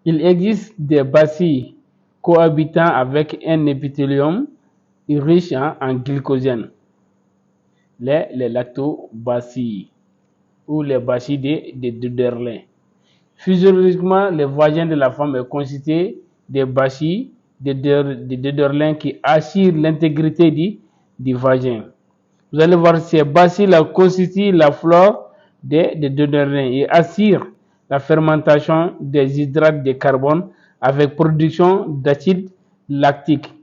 Il existe des bacilles cohabitant avec un épithélium riche en glycogène, les lactobacilles ou les bacilles de Döderlin. Physiologiquement, le vagin de la femme est constitué des bacilles de Döderlin qui assurent l'intégrité du vagin. Vous allez voir, ces bacilles constituent la flore de Döderlin et assurent la fermentation des hydrates de carbone avec production d'acide lactique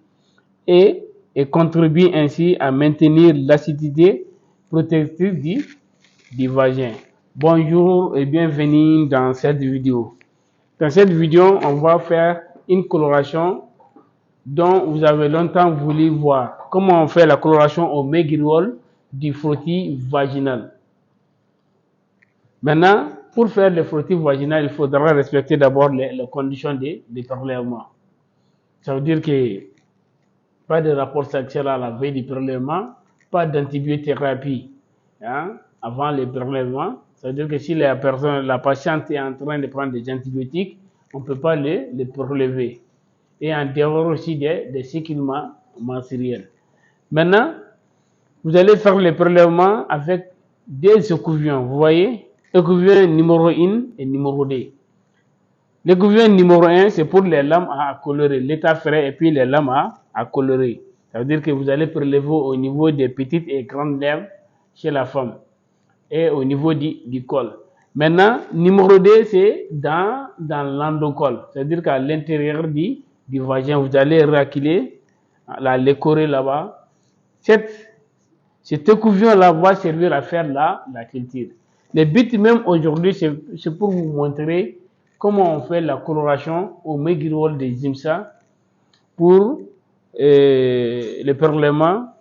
et contribue ainsi à maintenir l'acidité protectrice du vagin. Bonjour et bienvenue dans cette vidéo. Dans cette vidéo, on va faire une coloration dont vous avez longtemps voulu voir. Comment on fait la coloration au Meguiarol du frottis vaginal. Maintenant, pour faire le frottis vaginal, il faudra respecter d'abord les conditions de prélèvement. Ça veut dire que pas de rapport sexuel à la veille du prélèvement, pas d'antibiothérapie avant le prélèvement. Ça veut dire que si la patiente est en train de prendre des antibiotiques, on ne peut pas les prélever. Et en dehors aussi des cycles menstruels. Maintenant, vous allez faire le prélèvement avec des écouvillons. Vous voyez, écouvillon numéro 1 et numéro 2. L'écouvillon numéro 1, c'est pour les lames à colorer, l'état frais et puis les lames à colorer. Ça veut dire que vous allez prélever au niveau des petites et grandes lèvres chez la femme et au niveau du col. Maintenant, numéro 2, c'est dans l'endocole. C'est-à-dire qu'à l'intérieur du vagin, vous allez raquiller, l'écorer là-bas. Cet écouvillon-là va servir à faire la culture. Le but même aujourd'hui, c'est pour vous montrer comment on fait la coloration au Meguiarol de Zimsa pour le prélèvement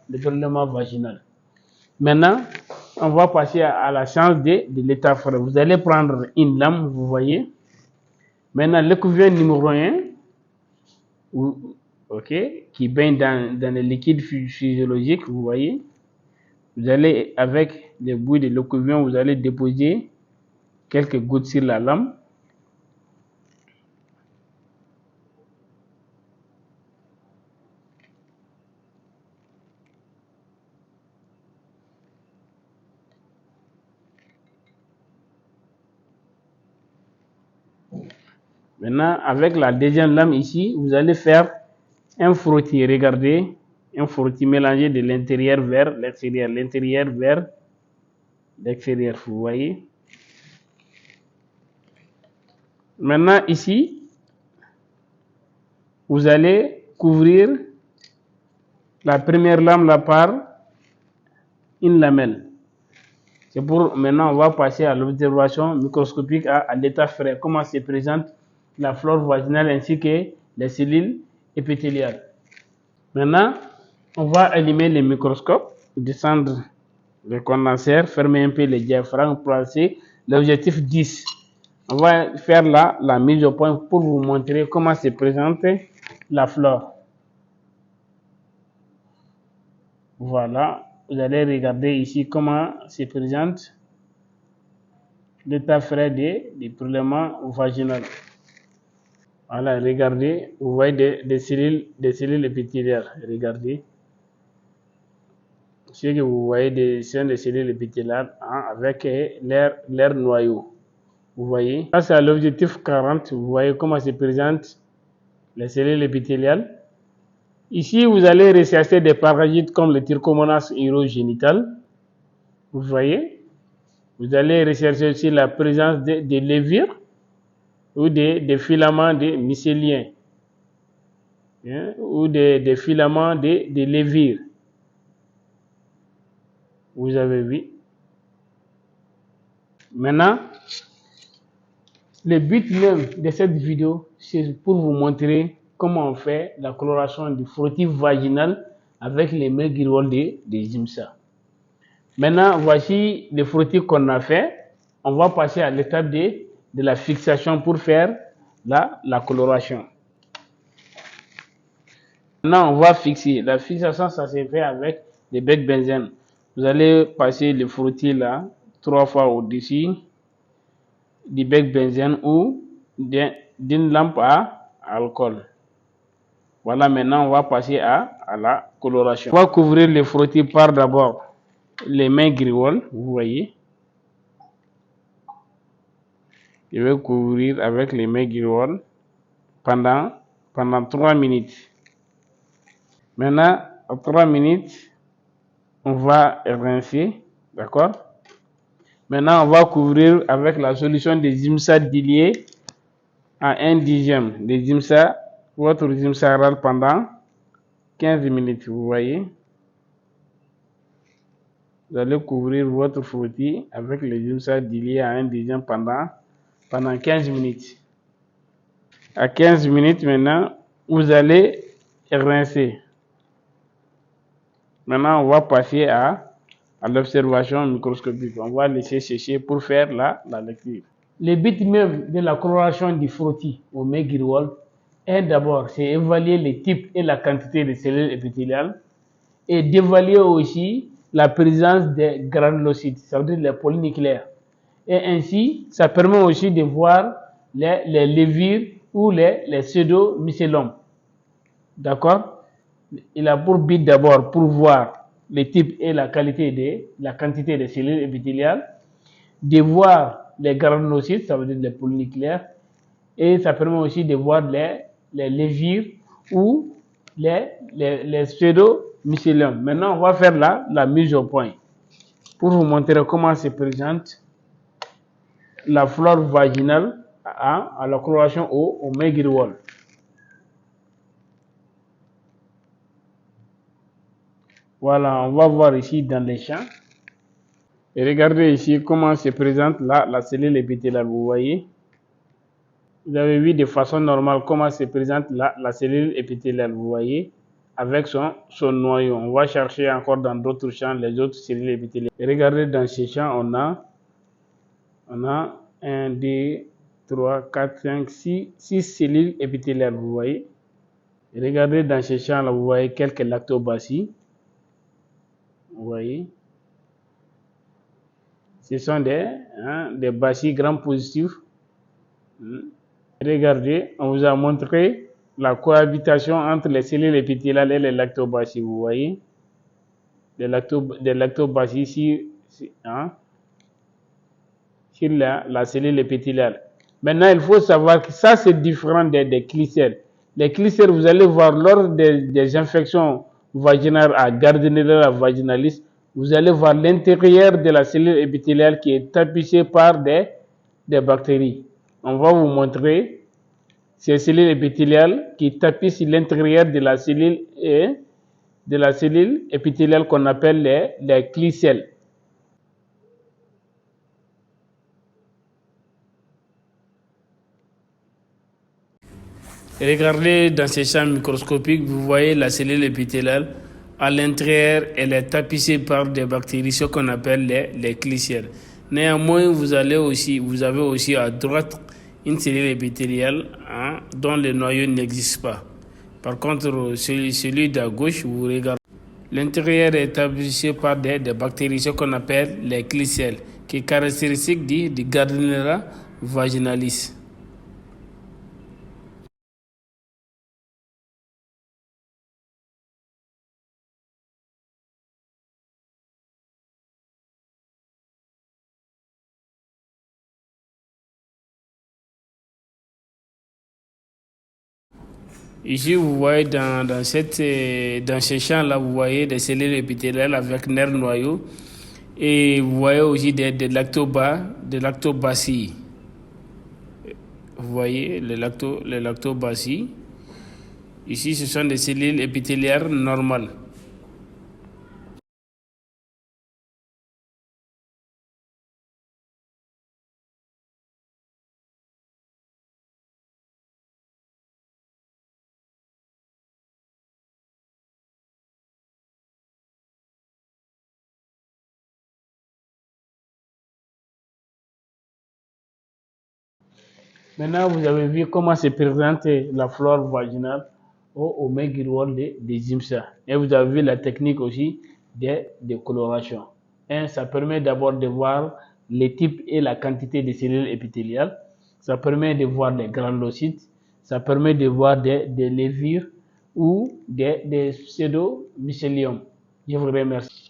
vaginal. Maintenant, on va passer à la science de l'état frais. Vous allez prendre une lame, vous voyez. Maintenant, l'écouvillon numéro 1, qui baigne dans le liquide physiologique, vous voyez. Vous allez, avec le bout de l'écouvillon, vous allez déposer quelques gouttes sur la lame. Maintenant, avec la deuxième lame ici, vous allez faire un frottis. Regardez, un frottis mélangé de l'intérieur vers l'extérieur. L'intérieur vers l'extérieur, vous voyez. Maintenant, ici, vous allez couvrir la première lame là par une lamelle. C'est pour, maintenant, on va passer à l'observation microscopique à l'état frais. Comment se présente la flore vaginale ainsi que les cellules épithéliales. Maintenant, on va allumer le microscope, descendre le condenseur, fermer un peu le diaphragme, placer l'objectif 10. On va faire la mise au point pour vous montrer comment se présente la flore. Voilà, vous allez regarder ici comment se présente l'état frais du prélèvement vaginal. Voilà, regardez, vous voyez des cellules épithéliales. Regardez. Ce que vous voyez, sont des cellules épithéliales avec leur noyau. Vous voyez. Ça, c'est à l'objectif 40. Vous voyez comment se présentent les cellules épithéliales. Ici, vous allez rechercher des parasites comme le Trichomonas urogénital. Vous voyez. Vous allez rechercher aussi la présence de levures ou des filaments de mycéliens ou des filaments de levures. Vous avez vu. Maintenant, le but même de cette vidéo, c'est pour vous montrer comment on fait la coloration du frottis vaginal avec les Meguiarol de Zimsa. Maintenant, voici le frottis qu'on a fait. On va passer à l'étape de la fixation pour faire la coloration. Maintenant, on va fixer. La fixation, ça se fait avec le bec benzène. Vous allez passer le frottis là 3 fois au-dessus du bec benzène ou d'une lampe à alcool. Voilà, maintenant on va passer à la coloration. On va couvrir le frottis par d'abord les mains grivoles, vous voyez. Je vais couvrir avec les mains grivoles pendant 3 minutes. Maintenant, à 3 minutes, on va rincer, d'accord? Maintenant, on va couvrir avec la solution des Zimsa dilué à 1/10 des Zimsa, votre Zimsa râle pendant 15 minutes, vous voyez. Vous allez couvrir votre frottis avec les Zimsa dilué à 1/10 pendant 15 minutes. À 15 minutes maintenant, vous allez rincer. Maintenant, on va passer à l'observation microscopique. On va laisser sécher pour faire la lecture. Le but même de la coloration du frottis au mains grivoles est d'abord, c'est évaluer le type et la quantité de cellules épithéliales et d'évaluer aussi la présence des granulocytes, ça veut dire les polynucléaires. Et ainsi, ça permet aussi de voir les levures ou les pseudomycélomes. D'accord? Il a pour but d'abord pour voir le type et la quantité des cellules épithéliales, de voir les granulocytes, ça veut dire les polynucléaires, et ça permet aussi de voir les levures ou les pseudomycélomes. Maintenant, on va faire la mise au point pour vous montrer comment se présente la flore vaginale à la coloration au mains grivoles. Voilà, on va voir ici dans les champs. Et regardez ici comment se présente la cellule épithéliale, vous voyez. Vous avez vu de façon normale comment se présente la cellule épithéliale, vous voyez, avec son noyau. On va chercher encore dans d'autres champs les autres cellules épithéliales. Et regardez dans ces champs, on a 1, 2, 3, 4, 5, 6 cellules épithéliales, vous voyez. Et regardez dans ces champs-là, vous voyez quelques lactobacilles. Vous voyez. Ce sont des bacilles gram-positifs. Regardez, on vous a montré la cohabitation entre les cellules épithéliales et les lactobacilles. Vous voyez, des lactobacilles sur la cellule épithéliale. Maintenant, il faut savoir que ça, c'est différent des clycères. Les clycères, vous allez voir, lors des infections vaginales à Gardnerella vaginalis, vous allez voir l'intérieur de la cellule épithéliale qui est tapissé par des bactéries. On va vous montrer ces cellules épithéliales qui tapissent l'intérieur de la cellule épithéliale qu'on appelle les clycelles. Regardez dans ces champs microscopiques, vous voyez la cellule épithéliale. À l'intérieur, elle est tapissée par des bactéries, ce qu'on appelle les clycères. Néanmoins, vous avez aussi à droite une cellule épithéliale dont le noyau n'existe pas. Par contre, celui d'à gauche, vous regardez. L'intérieur est tapissé par des bactéries, ce qu'on appelle les clycères, qui est caractéristique du Gardnerella vaginalis. Ici, vous voyez dans ces champs-là, vous voyez des cellules épithéliales avec nerfs noyaux et vous voyez aussi des lactobacilles. Vous voyez les lactobacilles. Ici, ce sont des cellules épithéliales normales. Maintenant, vous avez vu comment se présente la flore vaginale au mains grivoles des Zimsa. Et vous avez vu la technique aussi de coloration. Ça permet d'abord de voir les types et la quantité de cellules épithéliales. Ça permet de voir des granulocytes, ça permet de voir des levures ou des pseudo-mycélium. Je vous remercie.